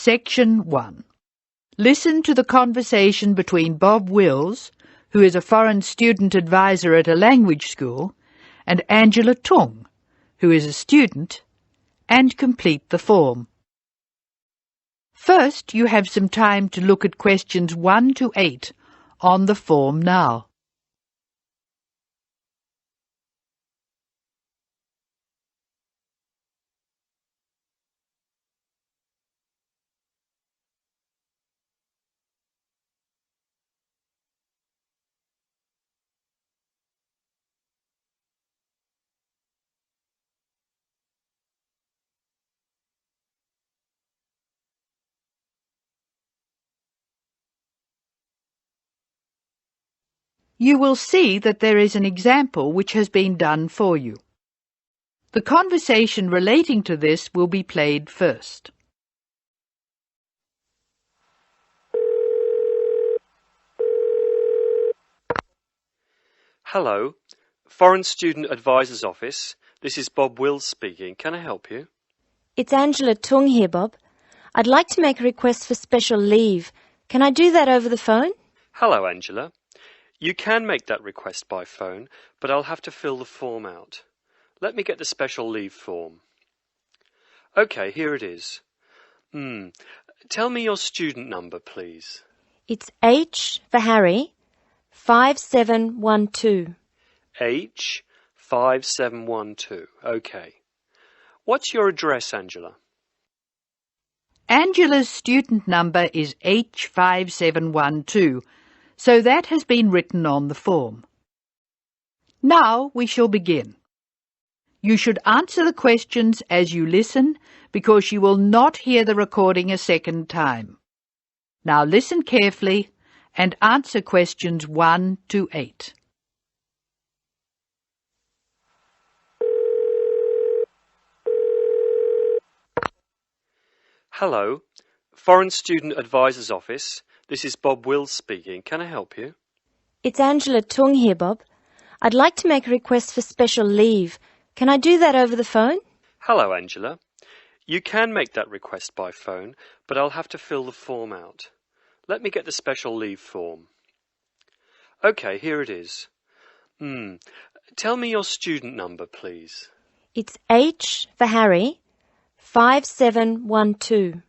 Section 1. Listen to the conversation between Bob Wills, who is a foreign student advisor at a language school, and Angela Tung, who is a student, and complete the form. First, you have some time to look at questions 1 to 8 on the form now. You will see that there is an example which has been done for you. The conversation relating to this will be played first. Hello, Foreign Student Advisor's Office. This is Bob Wills speaking. Can I help you? It's Angela Tung here, Bob. I'd like to make a request for special leave. Can I do that over the phone? Hello, Angela. You can make that request by phone, but I'll have to fill the form out. Let me get the special leave form. OK, here it is. Tell me your student number, please. It's H for Harry, 5712. H 5712. OK. What's your address, Angela? Angela's student number is H5712, so that has been written on the form. Now we shall begin. You should answer the questions as you listen, because you will not hear the recording a second time. Now listen carefully and answer questions 1 to 8. Hello, Foreign Student Advisor's Office. This is Bob Wills speaking. Can I help you? It's Angela Tung here, Bob. I'd like to make a request for special leave. Can I do that over the phone? Hello, Angela. You can make that request by phone, but I'll have to fill the form out. Let me get the special leave form. OK, here it is. Tell me your student number, please. It's H for Harry, 5712.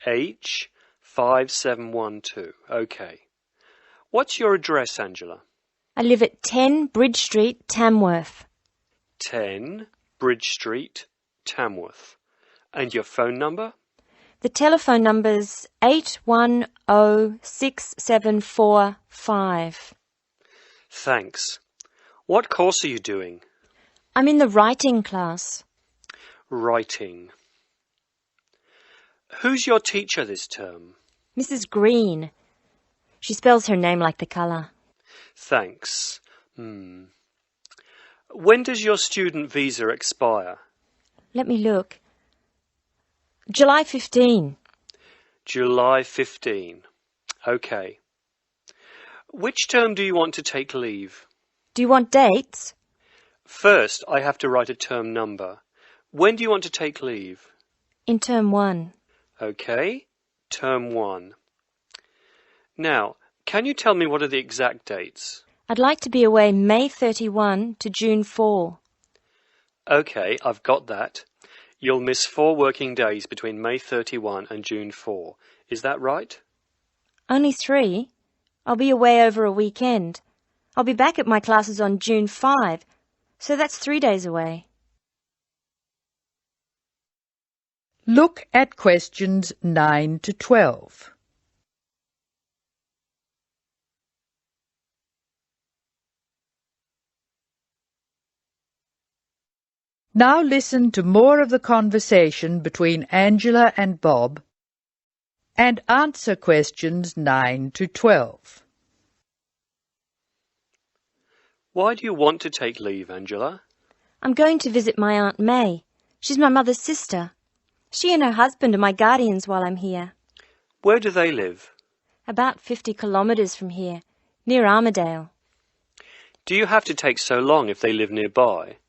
H 5712. OK. What's your address, Angela? I live at 10 Bridge Street, Tamworth. 10 Bridge Street, Tamworth. And your phone number? The telephone number's 810675. Thanks. What course are you doing? I'm in the writing class. Writing. Who's your teacher this term? Mrs. Green. She spells her name like the colour. Thanks. When does your student visa expire? Let me look. July 15. July 15. OK. Which term do you want to take leave? Do you want dates? First, I have to write a term number. When do you want to take leave? In term 1. OK. Term 1. Now, can you tell me what are the exact dates? I'd like to be away May 31 to June 4. OK, I've got that. You'll miss 4 working days between May 31 and June 4. Is that right? Only 3. I'll be away over a weekend. I'll be back at my classes on June 5, so that's 3 days away. Look at questions 9 to 12. Now listen to more of the conversation between Angela and Bob and answer questions 9 to 12. Why do you want to take leave, Angela? I'm going to visit my Aunt May. She's my mother's sister. She and her husband are my guardians while I'm here. Where do they live? About 50 kilometres from here, near Armadale. Do you have to take so long if they live nearby?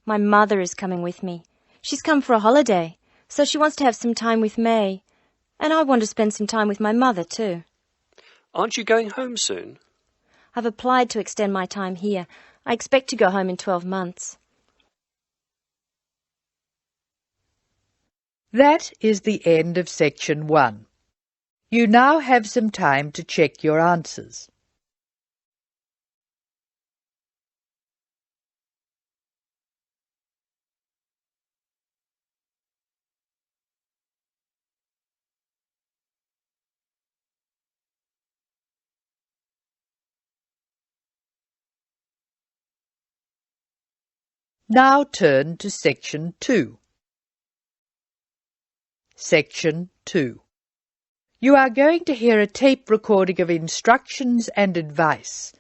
My mother is coming with me. She's come for a holiday, so she wants to have some time with May. And I want to spend some time with my mother too. Aren't you going home soon? I've applied to extend my time here. I expect to go home in 12 months. That is the end of section 1. You now have some time to check your answers. Now turn to section 2. Section 2. You are going to hear a tape recording of instructions and advice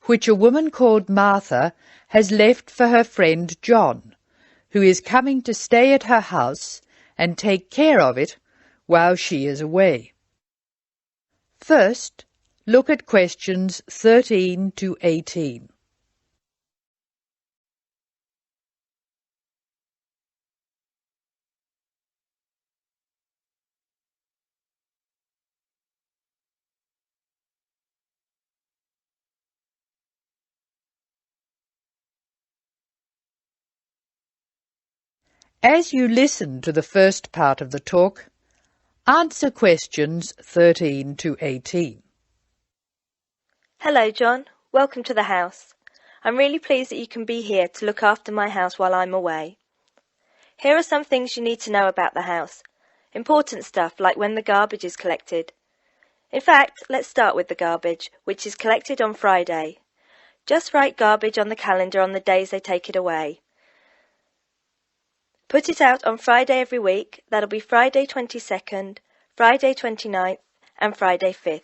which a woman called Martha has left for her friend John, who is coming to stay at her house and take care of it while she is away. First, look at questions 13 to 18. As you listen to the first part of the talk, answer questions 13 to 18. Hello, John. Welcome to the house. I'm really pleased that you can be here to look after my house while I'm away. Here are some things you need to know about the house. Important stuff like when the garbage is collected. In fact, let's start with the garbage, which is collected on Friday. Just write garbage on the calendar on the days they take it away. Put it out on Friday every week. That'll be Friday 22nd, Friday 29th, and Friday 5th.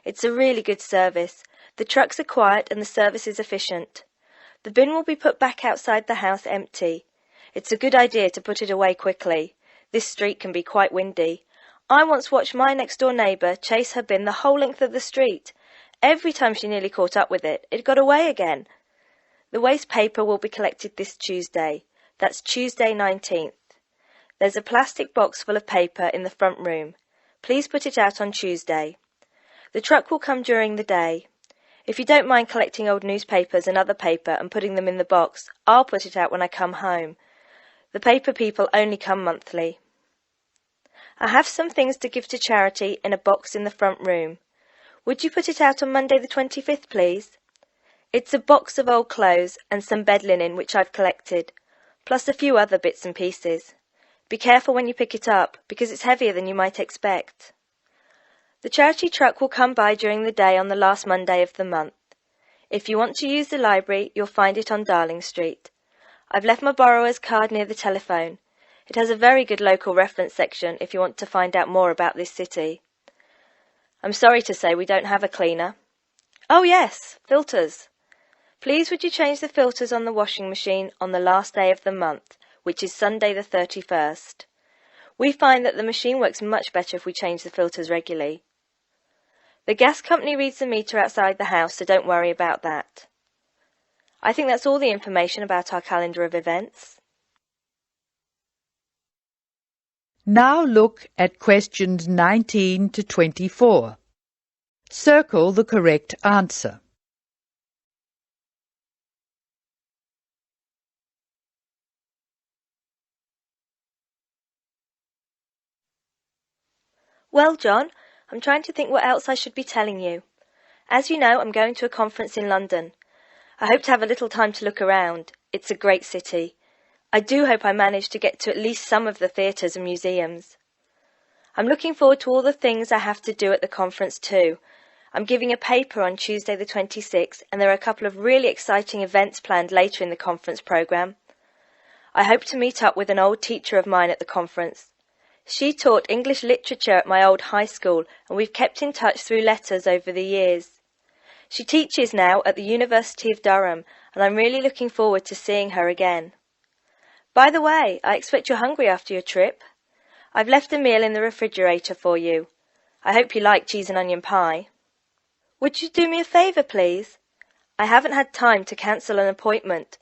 It's a really good service. The trucks are quiet and the service is efficient. The bin will be put back outside the house empty. It's a good idea to put it away quickly. This street can be quite windy. I once watched my next-door neighbour chase her bin the whole length of the street. Every time she nearly caught up with it, it got away again. The waste paper will be collected this Tuesday. That's Tuesday 19th. There's a plastic box full of paper in the front room. Please put it out on Tuesday. The truck will come during the day. If you don't mind collecting old newspapers and other paper and putting them in the box, I'll put it out when I come home. The paper people only come monthly. I have some things to give to charity in a box in the front room. Would you put it out on Monday the 25th, please? It's a box of old clothes and some bed linen which I've collected, plus a few other bits and pieces. Be careful when you pick it up, because it's heavier than you might expect. The charity truck will come by during the day on the last Monday of the month. If you want to use the library, you'll find it on Darling Street. I've left my borrower's card near the telephone. It has a very good local reference section if you want to find out more about this city. I'm sorry to say we don't have a cleaner. Oh yes, filters. Please would you change the filters on the washing machine on the last day of the month, which is Sunday the 31st. We find that the machine works much better if we change the filters regularly. The gas company reads the meter outside the house, so don't worry about that. I think that's all the information about our calendar of events. Now look at questions 19 to 24. Circle the correct answer. Well, John, I'm trying to think what else I should be telling you. As you know, I'm going to a conference in London. I hope to have a little time to look around. It's a great city. I do hope I manage to get to at least some of the theatres and museums. I'm looking forward to all the things I have to do at the conference too. I'm giving a paper on Tuesday the 26th, and there are a couple of really exciting events planned later in the conference programme. I hope to meet up with an old teacher of mine at the conference. She taught English literature at my old high school, and we've kept in touch through letters over the years. She teaches now at the University of Durham, and I'm really looking forward to seeing her again. By the way, I expect you're hungry after your trip. I've left a meal in the refrigerator for you. I hope you like cheese and onion pie. Would you do me a favour, please? I haven't had time to cancel an appointment.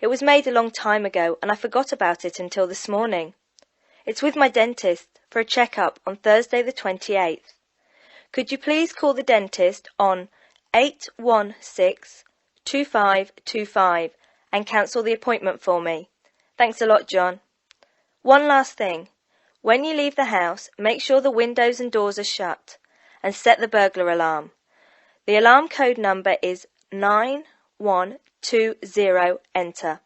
It was made a long time ago, and I forgot about it until this morning. It's with my dentist, for a checkup on Thursday the 28th. Could you please call the dentist on 816-2525 and cancel the appointment for me? Thanks a lot, John. One last thing. When you leave the house, make sure the windows and doors are shut and set the burglar alarm. The alarm code number is 9120, enter.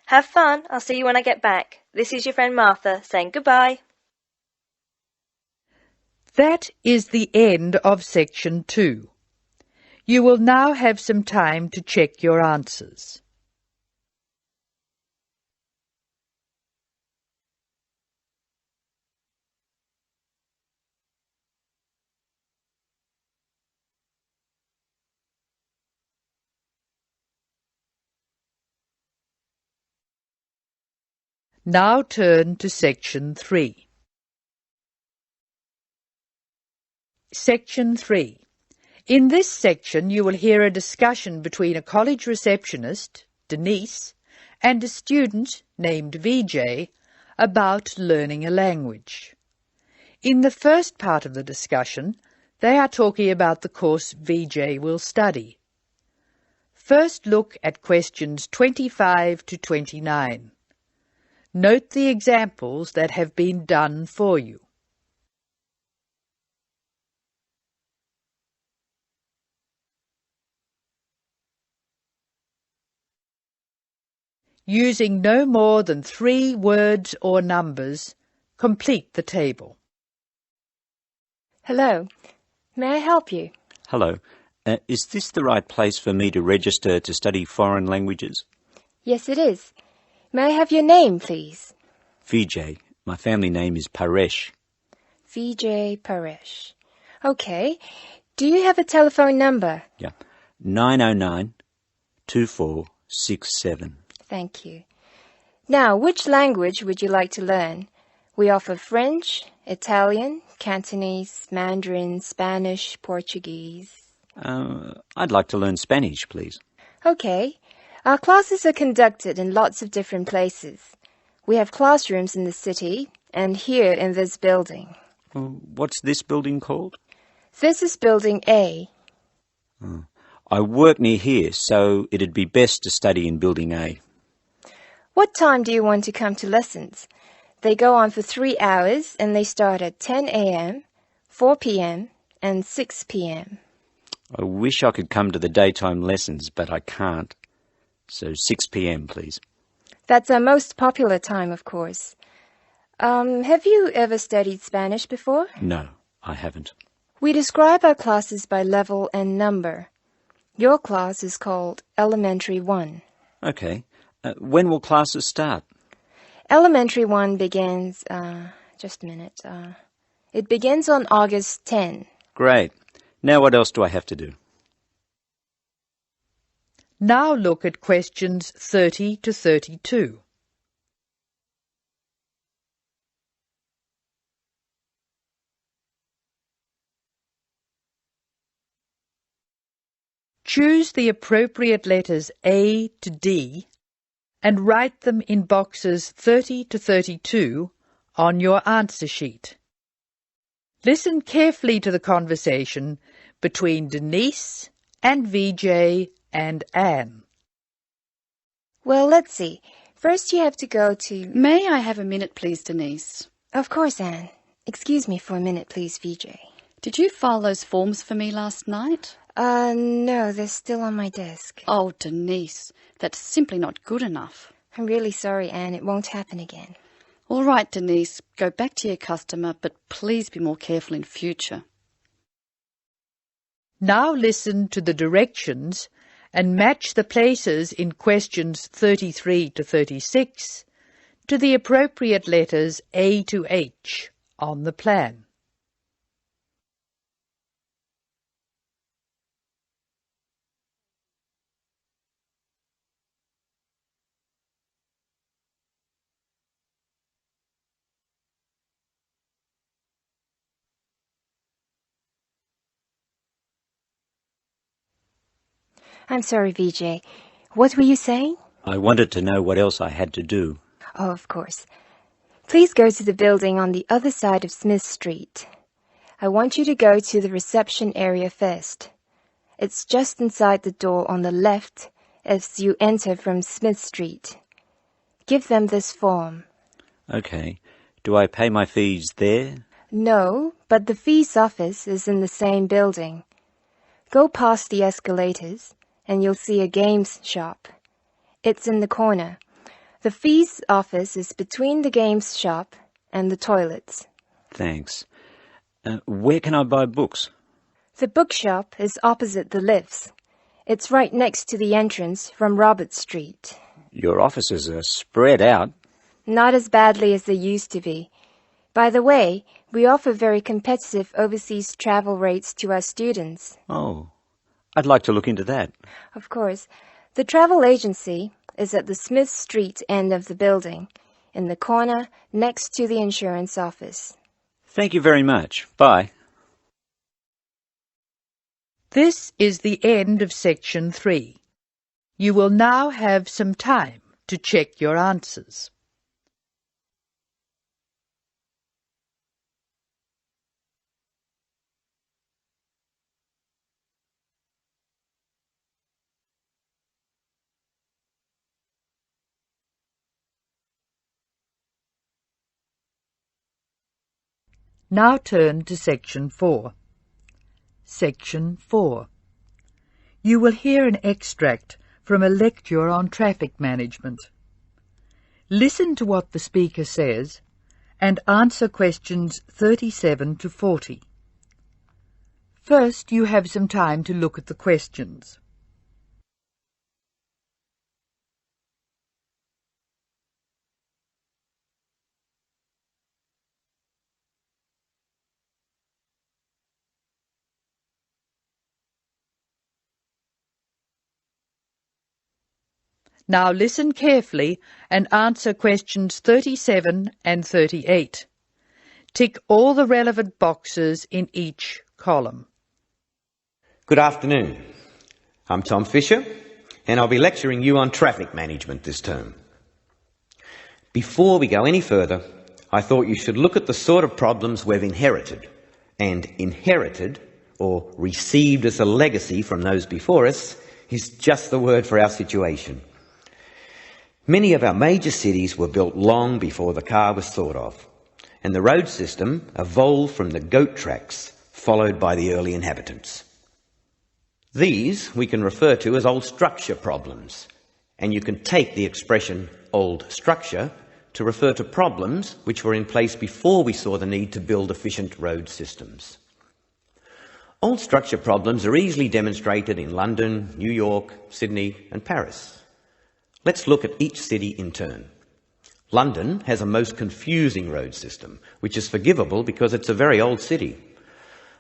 Have fun. I'll see you when I get back. This is your friend Martha saying goodbye. That is the end of section 2. You will now have some time to check your answers. Now turn to section 3. Section 3. In this section you will hear a discussion between a college receptionist, Denise, and a student named VJ about learning a language. In the first part of the discussion, they are talking about the course VJ will study. First look at questions 25 to 29. Note the examples that have been done for you. Using no more than 3 words or numbers, complete the table. Hello. May I help you? Hello. Is this the right place for me to register to study foreign languages? Yes, it is. May I have your name, please? Vijay. My family name is Paresh. Vijay Paresh. Okay. Do you have a telephone number? Yeah. 909-2467. Thank you. Now, which language would you like to learn? We offer French, Italian, Cantonese, Mandarin, Spanish, Portuguese. I'd like to learn Spanish, please. Okay. Our classes are conducted in lots of different places. We have classrooms in the city and here in this building. What's this building called? This is Building A. I work near here, so it'd be best to study in Building A. What time do you want to come to lessons? They go on for 3 hours and they start at 10 a.m., 4 p.m. and 6 p.m. I wish I could come to the daytime lessons, but I can't. So 6 p.m, please. That's our most popular time, of course. Have you ever studied Spanish before? No, I haven't. We describe our classes by level and number. Your class is called Elementary 1. Okay. When will classes start? Elementary 1 begins, just a minute. It begins on August 10. Great. Now what else do I have to do? Now look at questions 30 to 32. Choose the appropriate letters A to D and write them in boxes 30 to 32 on your answer sheet. Listen carefully to the conversation between Denise and VJ and Anne. Well, let's see. First you have to go to... May I have a minute, please, Denise? Of course, Anne. Excuse me for a minute, please, VJ. Did you file those forms for me last night? No, they're still on my desk. Oh, Denise, that's simply not good enough. I'm really sorry, Anne. It won't happen again. All right, Denise, go back to your customer, but please be more careful in future. Now listen to the directions and match the places in questions 33 to 36 to the appropriate letters A to H on the plan. I'm sorry, VJ. What were you saying? I wanted to know what else I had to do. Oh, of course. Please go to the building on the other side of Smith Street. I want you to go to the reception area first. It's just inside the door on the left as you enter from Smith Street. Give them this form. Okay. Do I pay my fees there? No, but the fees office is in the same building. Go past the escalators and you'll see a games shop. It's in the corner. The fees office is between the games shop and the toilets. Thanks. Where can I buy books? The bookshop is opposite the lifts. It's right next to the entrance from Robert Street. Your offices are spread out. Not as badly as they used to be. By the way, we offer very competitive overseas travel rates to our students. Oh, I'd like to look into that. Of course. The travel agency is at the Smith Street end of the building, in the corner next to the insurance office. Thank you very much. Bye. This is the end of section 3. You will now have some time to check your answers. Now turn to section 4. Section 4. You will hear an extract from a lecture on traffic management. Listen to what the speaker says and answer questions 37 to 40. First, you have some time to look at the questions. Now listen carefully and answer questions 37 and 38. Tick all the relevant boxes in each column. Good afternoon. I'm Tom Fisher, and I'll be lecturing you on traffic management this term. Before we go any further, I thought you should look at the sort of problems we've inherited. And inherited, or received as a legacy from those before us, is just the word for our situation. Many of our major cities were built long before the car was thought of, and the road system evolved from the goat tracks followed by the early inhabitants. These we can refer to as old structure problems, and you can take the expression old structure to refer to problems which were in place before we saw the need to build efficient road systems. Old structure problems are easily demonstrated in London, New York, Sydney and Paris. Let's look at each city in turn. London has a most confusing road system, which is forgivable because it's a very old city.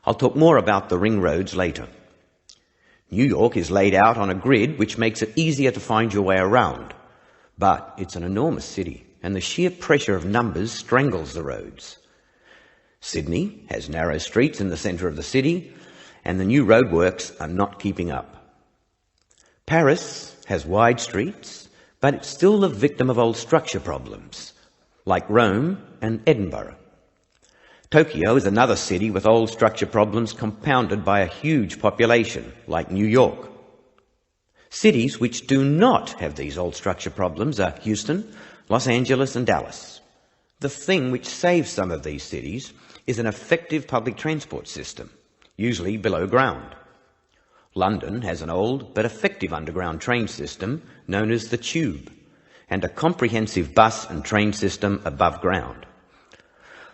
I'll talk more about the ring roads later. New York is laid out on a grid which makes it easier to find your way around. But it's an enormous city, and the sheer pressure of numbers strangles the roads. Sydney has narrow streets in the centre of the city, and the new roadworks are not keeping up. Paris has wide streets, but it's still the victim of old structure problems, like Rome and Edinburgh. Tokyo is another city with old structure problems compounded by a huge population, like New York. Cities which do not have these old structure problems are Houston, Los Angeles and Dallas. The thing which saves some of these cities is an effective public transport system, usually below ground. London has an old but effective underground train system known as the Tube, and a comprehensive bus and train system above ground.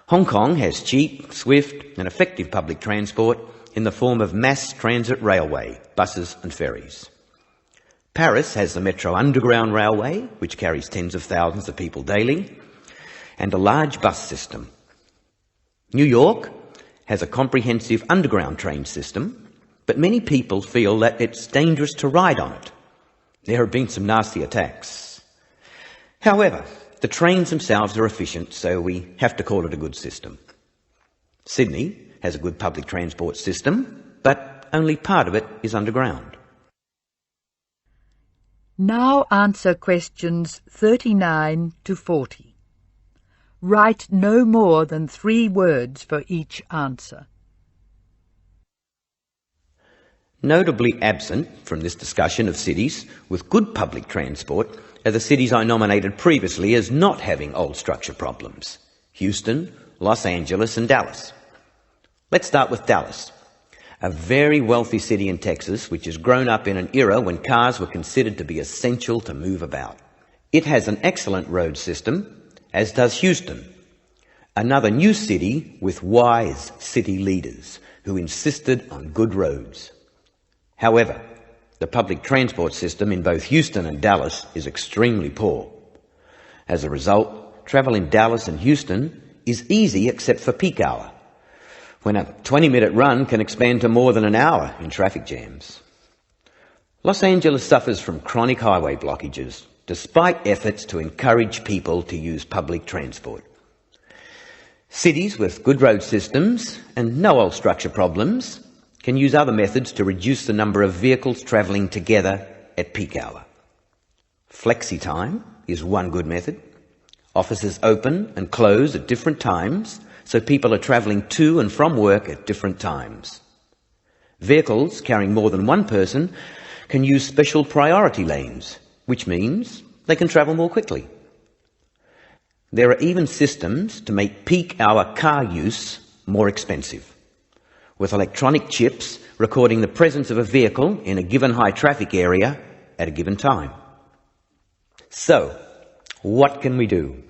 Hong Kong has cheap, swift and effective public transport in the form of mass transit railway, buses and ferries. Paris has the Metro Underground Railway, which carries tens of thousands of people daily, and a large bus system. New York has a comprehensive underground train system, but many people feel that it's dangerous to ride on it. There have been some nasty attacks. However, the trains themselves are efficient, so we have to call it a good system. Sydney has a good public transport system, but only part of it is underground. Now answer questions 39 to 40. Write no more than 3 words for each answer. Notably absent from this discussion of cities with good public transport are the cities I nominated previously as not having old structure problems: Houston, Los Angeles and Dallas. Let's start with Dallas, a very wealthy city in Texas which has grown up in an era when cars were considered to be essential to move about. It has an excellent road system, as does Houston, another new city with wise city leaders who insisted on good roads. However, the public transport system in both Houston and Dallas is extremely poor. As a result, travel in Dallas and Houston is easy except for peak hour, when a 20-minute run can expand to more than an hour in traffic jams. Los Angeles suffers from chronic highway blockages, despite efforts to encourage people to use public transport. Cities with good road systems and no old structure problems can use other methods to reduce the number of vehicles travelling together at peak hour. Flexi time is one good method. Offices open and close at different times, so people are travelling to and from work at different times. Vehicles carrying more than one person can use special priority lanes, which means they can travel more quickly. There are even systems to make peak hour car use more expensive, with electronic chips recording the presence of a vehicle in a given high traffic area at a given time. So, what can we do?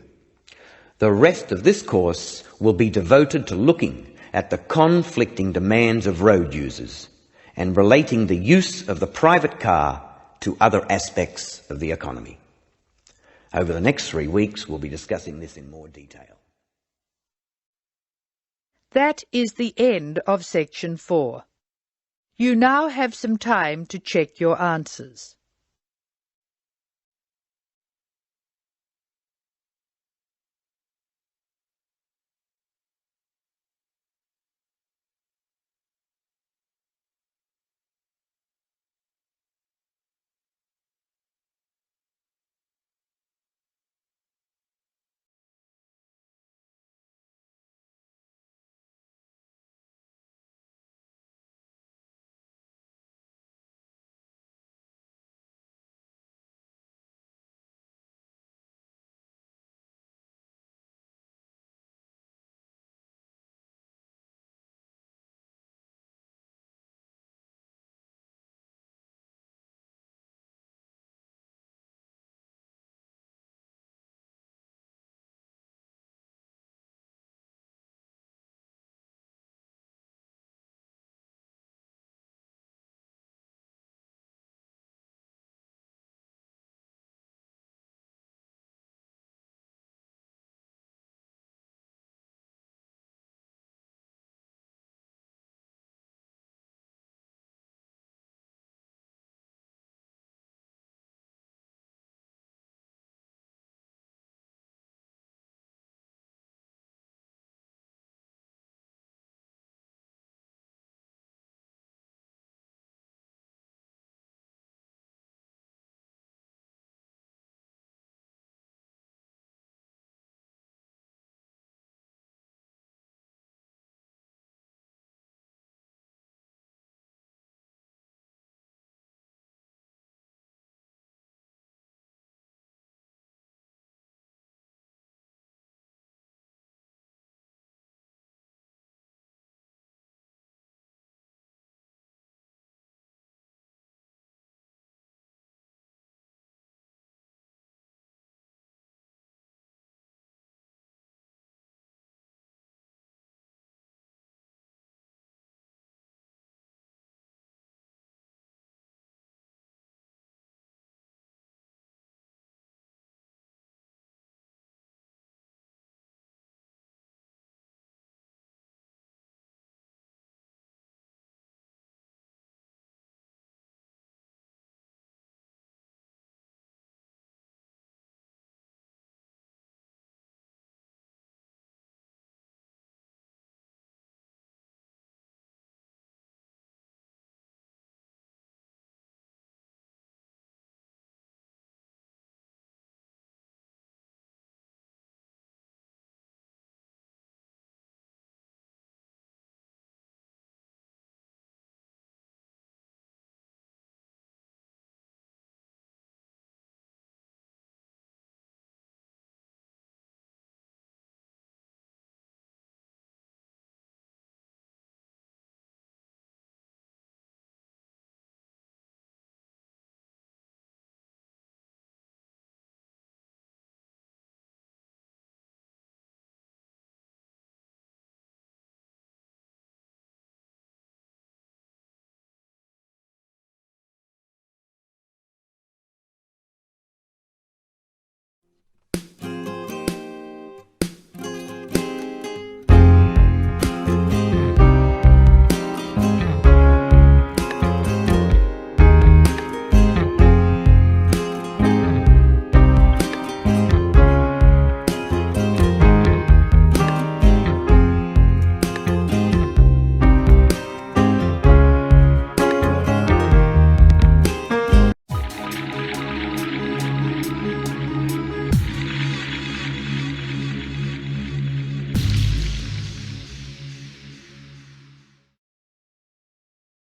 The rest of this course will be devoted to looking at the conflicting demands of road users and relating the use of the private car to other aspects of the economy. Over the next 3 weeks, we'll be discussing this in more detail. That is the end of section 4. You now have some time to check your answers.